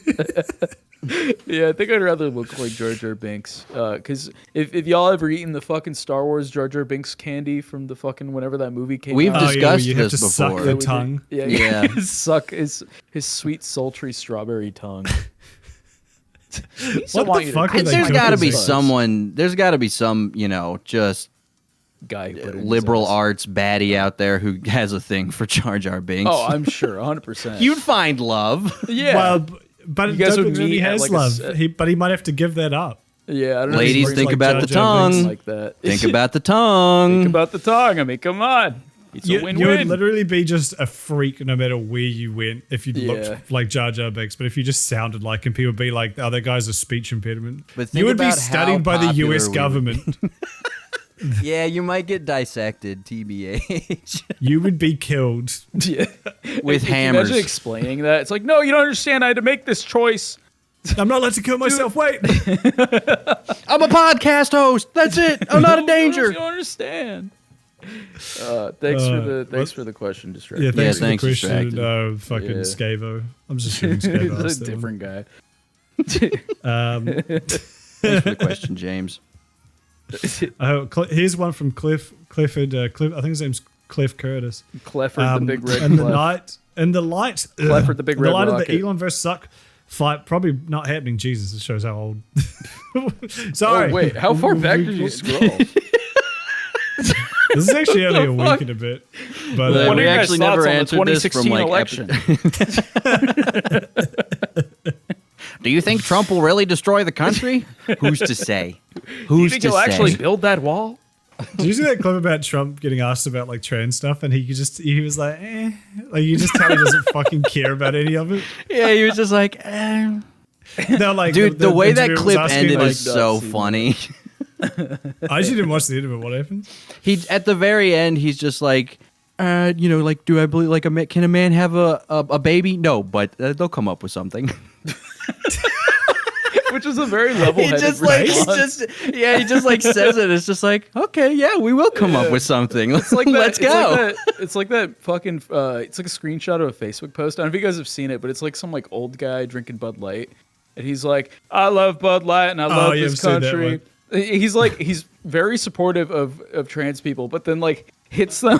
Yeah, I think I'd rather look like Jar Jar Binks. Because if y'all ever eaten the fucking Star Wars Jar Jar Binks candy from the fucking whenever that movie came We've out. Oh, yeah, discussed you have this to suck before. the tongue. Yeah, Yeah. suck his sweet, sultry strawberry tongue. What the fuck are they There's cooking got to be with? someone. There's got to be some, you know, just Guy who put it in his liberal ass. arts baddie out there who has a thing for Jar Jar Binks. Oh, I'm sure, 100%. You'd find love. yeah, Well, but You guys don't would think that he meet at, has like, a love. set- But he might have to give that up. yeah. I don't know. Ladies, Looks think like about the Jar Jar Binks. tongue. like that. Think about the tongue. Think about the tongue. I mean, come on. It's a You would win-win. literally be just a freak no matter where you went if you Yeah. looked like Jar Jar Binks. But if you just sounded like him, people would be like, "Oh, that guy's a speech impediment." But think You would be about how studied by the popular U.S. we would government. Yeah, you might get dissected, TBH, You would be killed. yeah. with Can you hammers. Imagine explaining that. It's like, no, you don't understand. I had to make this choice. I'm not allowed to kill myself. Wait. I'm a podcast host. That's it. I'm not a You danger. don't understand. Thanks for the question, Distract. Yeah, thanks for the thanks, question. Distracted. No, fucking Yeah. Scavo. I'm just shooting Scavo. He's asked a that different guy. Thanks for the question, James. one. Here's one from Clifford. I think his name's Cliff Curtis. Clifford, the big red and the Clef. night and the light. Clifford the big in red the light rocket. of the Elon versus Suck fight probably not happening. Jesus, it shows how old. Sorry. Oh, wait, how far back did you scroll? This is actually only a week and a bit. But Well, What we are your actually guys' never thoughts on the answered this from 2016 like election? Do you think Trump will really destroy the country? Who's to say? Do you Who's think to he'll say? actually build that wall? did you see that clip about Trump getting asked about like trans stuff, and he was like, like you just tell he doesn't fucking care about any of it. Yeah, he was just like, They're like, dude, the way that interviewer was clip asking, ended like, is so funny. I actually didn't watch the end of it. What happened? He at the very end, he's just like, you know, like, do I believe like can a man have a baby? No, but they'll come up with something. Which is a very level-headed he just like response. he just like says it. It's just like, okay, yeah, we will come up with something. It's like that, Let's go. It's like that fucking. It's like a screenshot of a Facebook post. I don't know if you guys have seen it, but it's like some like old guy drinking Bud Light, and he's like, "I love Bud Light and I love yeah, this I've seen that country." He's like, he's very supportive of trans people, but then like hits them.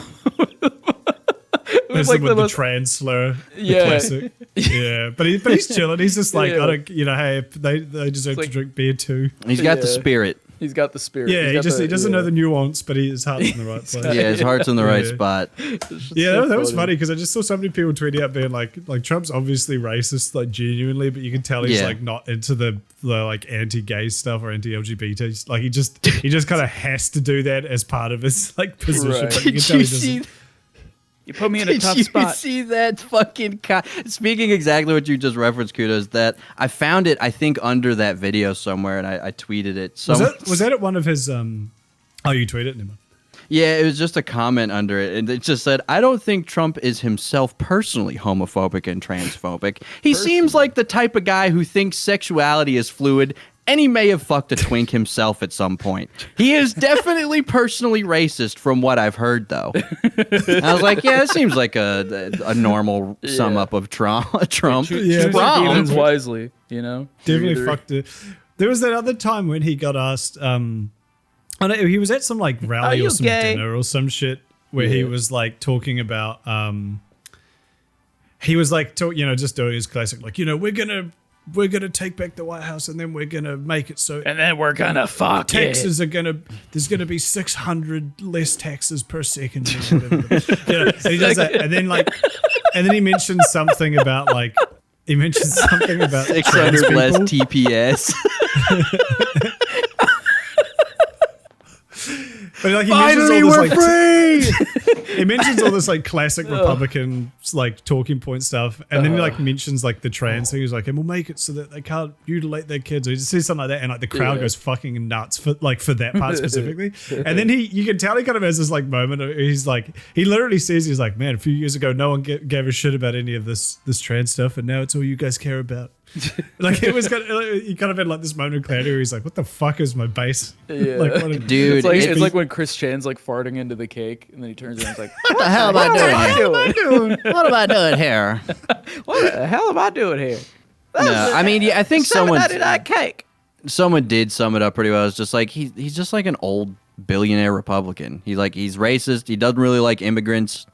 There's like with the most- trans slur. Yeah. The classic. Yeah. But he's chilling. He's just like, Yeah. I don't, you know, hey, they deserve to like- drink beer too. He's got the Yeah. spirit. He's got the spirit. Yeah, He's he got doesn't yeah. know the nuance, but his heart's in the right place. Yeah, his heart's in the right Yeah. spot. Yeah, that was funny because I just saw so many people tweeting out being like Trump's obviously racist, like genuinely, but you can tell he's Yeah. like not into the like anti-gay stuff or anti-LGBT. Like he just kind of has to do that as part of his like position. Right. But you can Did tell you he doesn't. see? You put me in a Did tough you spot. see that fucking? Speaking exactly what you just referenced, kudos. That I found it. I think under that video somewhere, and I tweeted it. Was that at one of his? Oh, you tweeted it, never mind. Yeah, it was just a comment under it, and it just said, "I don't think Trump is himself personally homophobic and transphobic. He seems like the type of guy who thinks sexuality is fluid." And he may have fucked a twink himself at some point. He is definitely personally racist from what I've heard, though. I was like, yeah, it seems like a normal sum up of Trump. Yeah. Choose your Trump. demons wisely, you know. Definitely You're either- fucked it. There was that other time when he got asked. I know he was at some like rally you or some gay? dinner or some shit where he was like talking about. He was like, just doing his classic, like, we're gonna take back the White House and then we're gonna make it so And then we're gonna fuck taxes are gonna. There's gonna be 600 less taxes per second. Or whatever. And he does that, and then he mentions something about like he mentions something about 600 less TPS. But like, Finally, we're free. He mentions all this like classic Republican like talking point stuff, and then he like mentions like the trans thing. He's like, and we'll make it so that they can't mutilate their kids, or he just says something like that, and like the crowd goes fucking nuts for that part specifically. And then you can tell he kind of has this like moment. He's like, he literally says, he's like, man, a few years ago, no one gave a shit about any of this trans stuff, and now it's all you guys care about. Like it was kind of, he kind of had like this moment of clarity where he's like, what the fuck is my base? Yeah. Like, what Dude, it's like when Chris Chan's like farting into the cake, and then he turns around and he's like, what the hell am I doing? What am I doing here? what the hell am I doing here? No, I mean, yeah, I think cake. Someone did sum it up pretty well. It's just like he's just like an old billionaire Republican. He's racist. He doesn't really like immigrants.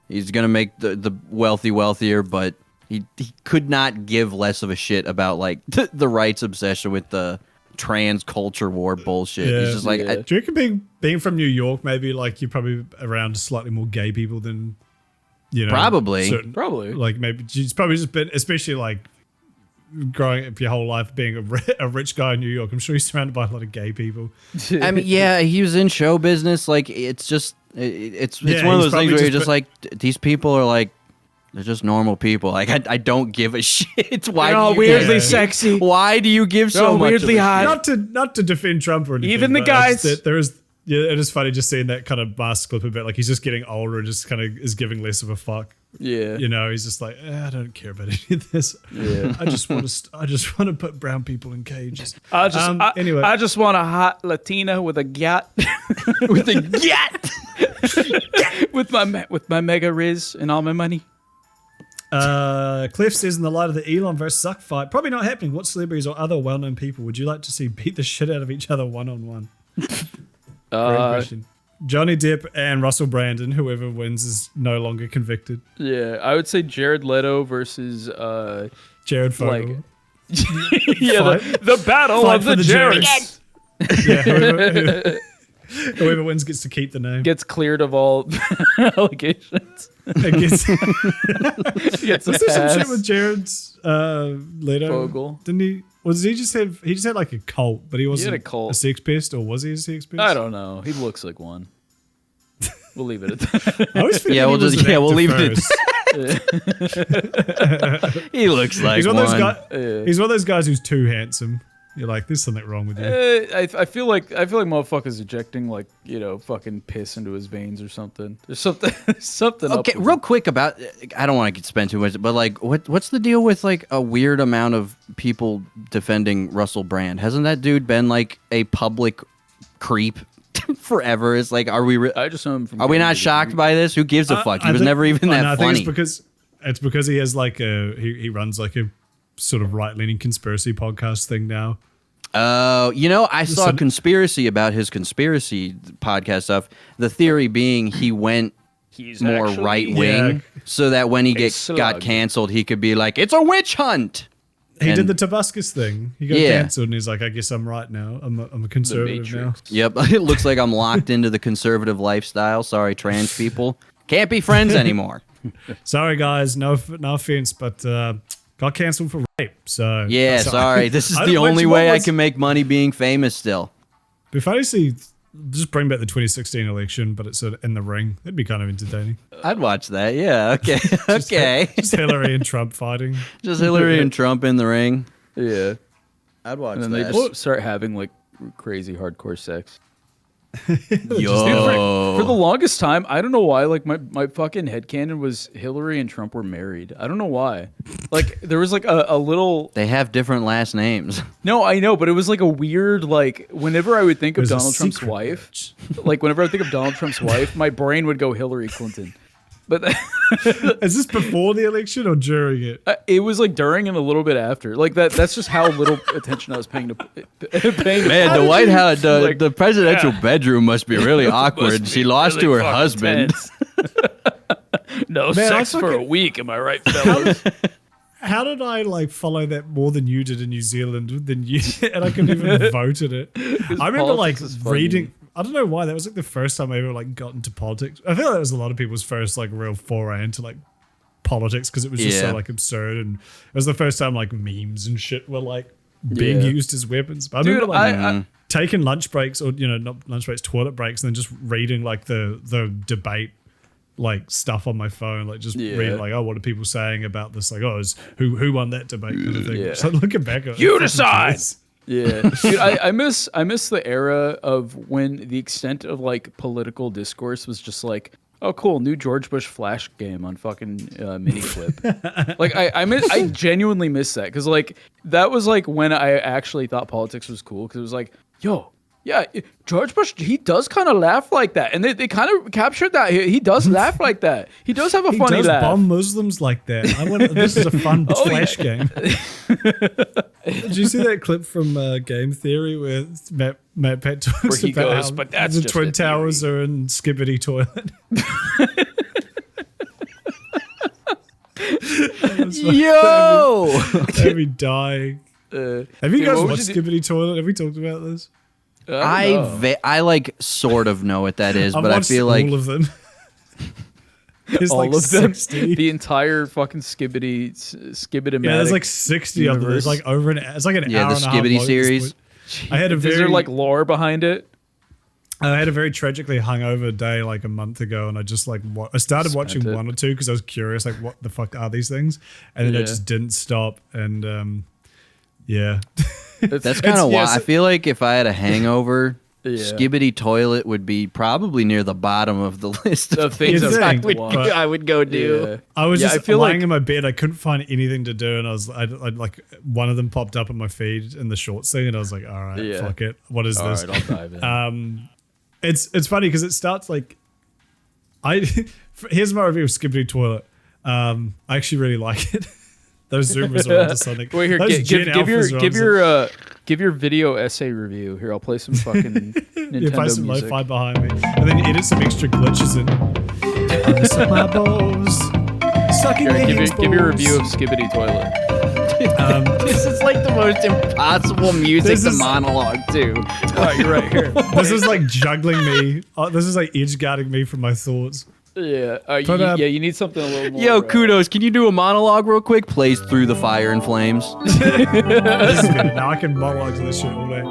He's gonna make the wealthy wealthier, but he could not give less of a shit about like the right's obsession with the trans culture war bullshit. Yeah. He's just like, do you reckon being from New York, maybe like you're probably around slightly more gay people than, you know, probably like maybe it's probably just been, especially like growing up your whole life being a rich guy in New York. I'm sure he's surrounded by a lot of gay people. I mean, yeah, he was in show business. Like it's just it's one of those things where you're just like, these people are like, they're just normal people. Like I don't give a shit. Why? They're all weirdly sexy. Why do you give so much? Weirdly hot. Not to defend Trump or anything. Even the guys. There is. Yeah, it is funny just seeing that kind of mask clip a bit. Like he's just getting older and just kind of is giving less of a fuck. Yeah. You know, he's just like, I don't care about any of this. Yeah. I just want to put brown people in cages. Anyway, I just want a hot Latina with a gat. With a gat. with my mega riz and all my money. Cliff says, in the light of the Elon versus Zuck fight, probably not happening. What celebrities or other well-known people would you like to see beat the shit out of each other one-on-one? Great question. Johnny Depp and Russell Brandon. Whoever wins is no longer convicted. Yeah, I would say Jared Leto versus Jared Fogle. Like, yeah, the battle of the Jareds. Yeah, whoever wins gets to keep the name. Gets cleared of all allegations. Gets Gets was there some shit with Jared's Leto? Fogle. Didn't he? He just had like a cult, but he wasn't a cult. a sex pest, or was he a sex pest? I don't know. He looks like one. We'll leave it at that. I always Yeah, we'll just we'll leave it at He looks like he's one. one. He's one of those guys who's too handsome. You're like, there's something wrong with you. I feel like motherfuckers ejecting like, you know, fucking piss into his veins or something. There's something. Okay, real quick about. I don't want to spend too much, but like, what's the deal with like a weird amount of people defending Russell Brand? Hasn't that dude been like a public creep forever? It's like, are we? I just know him from. Are we not shocked by this? Who gives a fuck? He was never even that I funny. think it's because he has like he runs like a sort of right-leaning conspiracy podcast thing now. Oh, you know, I saw a conspiracy about his conspiracy podcast stuff. The theory being he went more right-wing so that when he got canceled, he could be like, it's a witch hunt. He did the Tobuscus thing. He got canceled and he's like, I guess I'm right now. I'm a conservative now. Yep. It looks like I'm locked into the conservative lifestyle. Sorry, trans people. Can't be friends anymore. Sorry, guys. No offense, but got canceled for rape. So yeah, sorry. This is the only way I can make money being famous still. If I see, just bring back the 2016 election, but it's sort of in the ring. That'd be kind of entertaining. I'd watch that. Yeah. Okay. Okay. Just Hillary and Trump fighting. Just Hillary and Trump in the ring. Yeah. I'd watch and then that. they just start having like crazy hardcore sex. Yo. Dude, for the longest time, I don't know why, like my fucking headcanon was Hillary and Trump were married. I don't know why. Like there was like a little. They have different last names. No, I know, but it was like a weird, like whenever I would think of Donald Trump's wife, like whenever I think of Donald Trump's wife, my brain would go Hillary Clinton. But is this before the election or during it? It was like during and a little bit after. Like that's just how little attention I was paying to. Man, the White House, the presidential bedroom must be really awkward. She lost really to her husband. No sex for a week, am I right, fellas? How did I like follow that more than you did in New Zealand? And I couldn't even vote in it. I remember like reading. I don't know why. That was like the first time I ever like got into politics. I feel like that was a lot of people's first like real foray into like politics because it was just so like absurd, and it was the first time like memes and shit were like being used as weapons. But I remember like taking lunch breaks, or not lunch breaks, toilet breaks, and then just reading like the debate like stuff on my phone, like just reading like, oh, what are people saying about this? Like, oh, who won that debate kind of thing. So looking back at you decide. Yeah, dude, I miss the era of when the extent of like political discourse was just like, oh, cool, new George Bush Flash game on fucking mini clip. Like I genuinely miss that because like that was like when I actually thought politics was cool because it was like, yo. Yeah, George Bush, he does kind of laugh like that. And they kind of captured that. He does laugh like that. He does have a funny laugh. He does bomb Muslims like that. This is a fun Flash game. Did you see that clip from Game Theory where Matt Pat talks about how but that's the Twin Towers are in Skibidi Toilet? Yo! That'd be dying. Have you guys watched Skibidi Toilet? Have we talked about this? I like sort of know what that is, but I feel like all of them. There's all like of 60. Them. The entire fucking Skibidi. Yeah, there's like 60 of them. There's like over it's like an hour and a half. The Skibidi series. Is there like lore behind it? I had a very tragically hungover day like a month ago, and I just like I started watching one or two because I was curious, like what the fuck are these things, and then I just didn't stop, and yeah. That's kind of why I feel like if I had a hangover, Skibidi Toilet would be probably near the bottom of the list of things I would go do. Yeah. I was just lying in my bed. I couldn't find anything to do, and I like one of them popped up on my feed in the shorts thing, and I was like, all right, fuck it. What is this? All right, I'll dive in. It's funny because it starts like here's my review of Skibidi Toilet. I actually really like it. Those Zoomers are onto something. Wait, here, give your video essay review. Here, I'll play some fucking Nintendo play some music. lo-fi behind me, and then you edit some extra glitches in. Suck my balls. Sucking give your review of Skibidi Toilet. This is like the most impossible music to monologue to. Oh, you're right here. This is like juggling me. This is like edge guarding me from my thoughts. Yeah, you need something a little more. Yo, kudos. Can you do a monologue real quick? Plays through the fire and flames. This is good. Now I can monologue to this shit all day.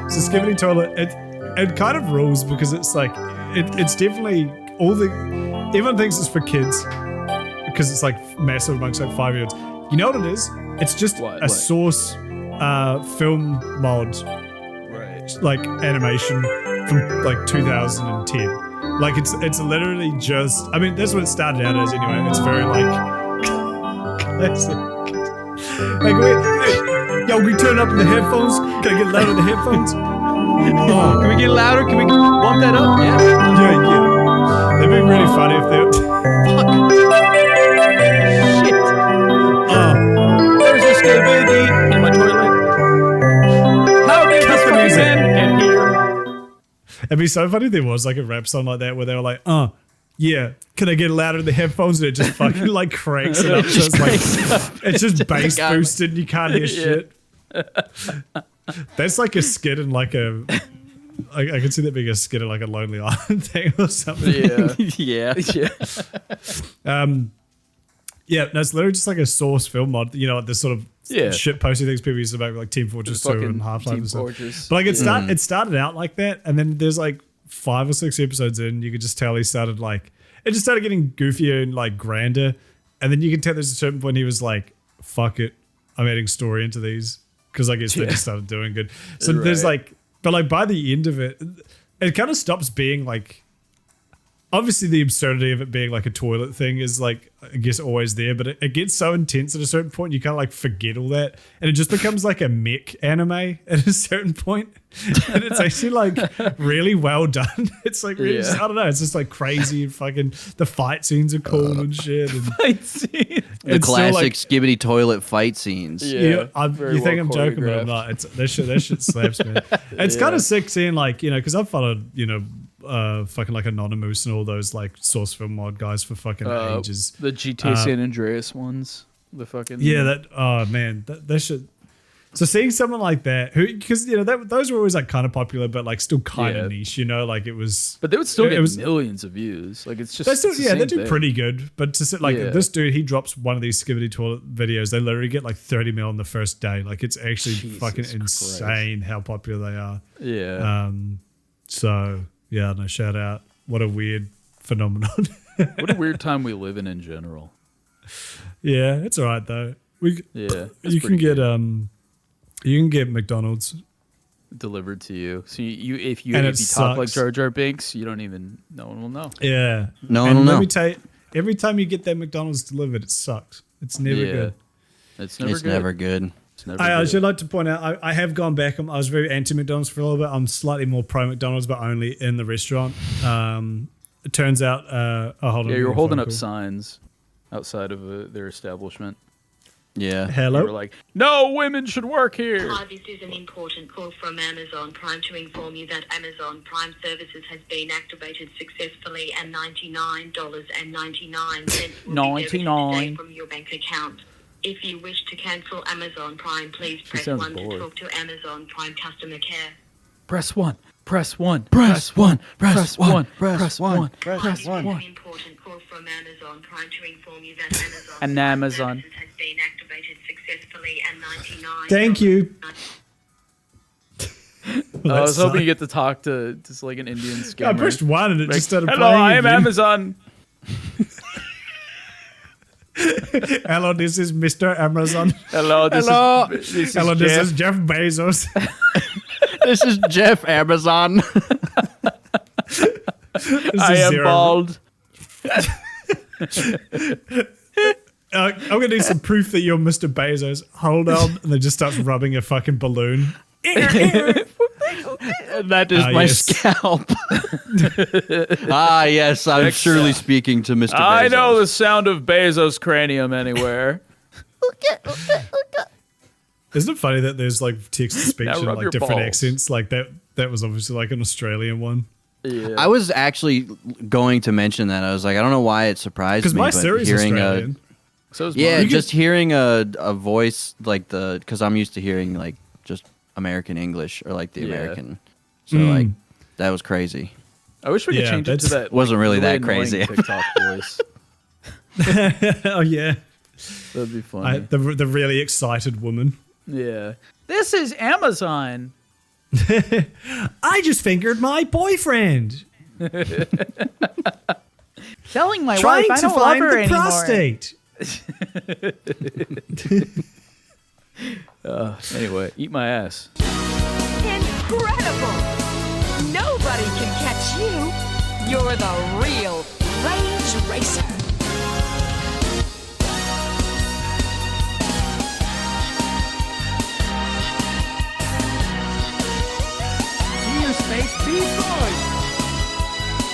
So Skibidi Toilet, it kind of rules because it's like it's definitely everyone thinks it's for kids because it's like massive amongst like 5-year-olds. You know what it is? It's just a source film mod, right? Like animation from like 2010. Like it's literally just. I mean, that's what it started out as anyway. It's very like classic. Like, yo, we turn up the headphones. Can I get louder in the headphones? Oh, can we get louder? Can we bump that up? Yeah. Yeah. It'd be really funny if they. Shit. There's a Skibidi in my toilet. How did this fucking man get here? It'd be so funny if there was like a rap song like that where they were like, yeah, can I get louder in the headphones? And it just fucking like cranks it up. So it's just bass boosted and you can't hear shit. That's like a skit in like a... I can see that being a skit in like a Lonely Island thing or something. Yeah. Yeah, no, it's literally just like a source film mod. You know, this sort of shit posting things people used to make like Team Fortress 2 and Half-Life and stuff. But like it started out like that, and then there's like 5 or 6 episodes in, you could just tell it just started getting goofier and like grander, and then you can tell there's a certain point he was like, fuck it, I'm adding story into these because I guess they just started doing good. So there's like, but like by the end of it kind of stops being like. Obviously, the absurdity of it being like a toilet thing is like, I guess, always there, but it gets so intense at a certain point, you kind of like forget all that. And it just becomes like a mech anime at a certain point. And it's actually like really well done. It's like really, I don't know, it's just like crazy and fucking, the fight scenes are cool and shit. And fight scenes. The classic Skibidi Toilet fight scenes. Yeah. You think I'm joking, but I'm not. That shit slaps, man. It's kind of sick seeing like, you know, because I've followed, you know, fucking like Anonymous and all those like source film mod guys for fucking ages. The GTA San Andreas ones. The fucking that. Oh man, that shit. So seeing someone like that, who, because those were always like kind of popular, but like still kind of niche, like it was. But they would still get millions of views. Like it's just they do pretty good. But to sit this dude, he drops one of these Skibidi Toilet videos, they literally get like 30 mil on the first day. Like it's actually fucking insane how popular they are. Yeah. So yeah, no, shout out. What a weird phenomenon. What a weird time we live in general. Yeah, it's all right though. You can get McDonald's delivered to you. So if you talk like Jar Binks, no one will know. Yeah, no one will know. Let me tell you, every time you get that McDonald's delivered, it sucks. It's never good. It's never good. I should like to point out, I have gone back. I was very anti McDonald's for a little bit. I'm slightly more pro McDonald's, but only in the restaurant. It turns out, hold on. Yeah, you're holding up signs outside of their establishment. Yeah. Hello? They were like, no women should work here. Hi, this is an important call from Amazon Prime to inform you that Amazon Prime Services has been activated successfully and $99.99 will be debited today from your bank account. If you wish to cancel Amazon Prime, please press 1 to talk to Amazon Prime customer care. Press 1. Press 1. Press 1. Press 1. Press 1. Press 1. An important call from Amazon Prime to inform you that Amazon Prime Services has been activated successfully and $99. Thank you. I was hoping you get to talk to just like an Indian scammer. I pushed 1 and it just started Hello, playing. I am Amazon. Hello, this is Mr. Amazon. Hello, this is Jeff Bezos. This is Jeff Amazon. I am bald. I'm gonna need some proof that you're Mr. Bezos. Hold on, and they just starts rubbing a fucking balloon. That is my scalp. Yes, I'm surely speaking to Mr. Bezos. I know the sound of Bezos' cranium anywhere. Isn't it funny that there's like text to speech in like different balls. accents? Like that was obviously like an Australian one. Yeah. I was actually going to mention that. I was like, I don't know why it surprised me. Because my Siri's Australian. Just hearing a voice like because I'm used to hearing like just American English or like the American. So like that was crazy. I wish we could change it to that. Wasn't really that crazy. TikTok voice. Oh yeah, that'd be funny. The really excited woman. Yeah. This is Amazon. I just fingered my boyfriend. Telling my Trying wife I to don't find love her the anymore. prostate. Anyway, eat my ass. Incredible! Nobody can catch you. You're the real Rage Racer.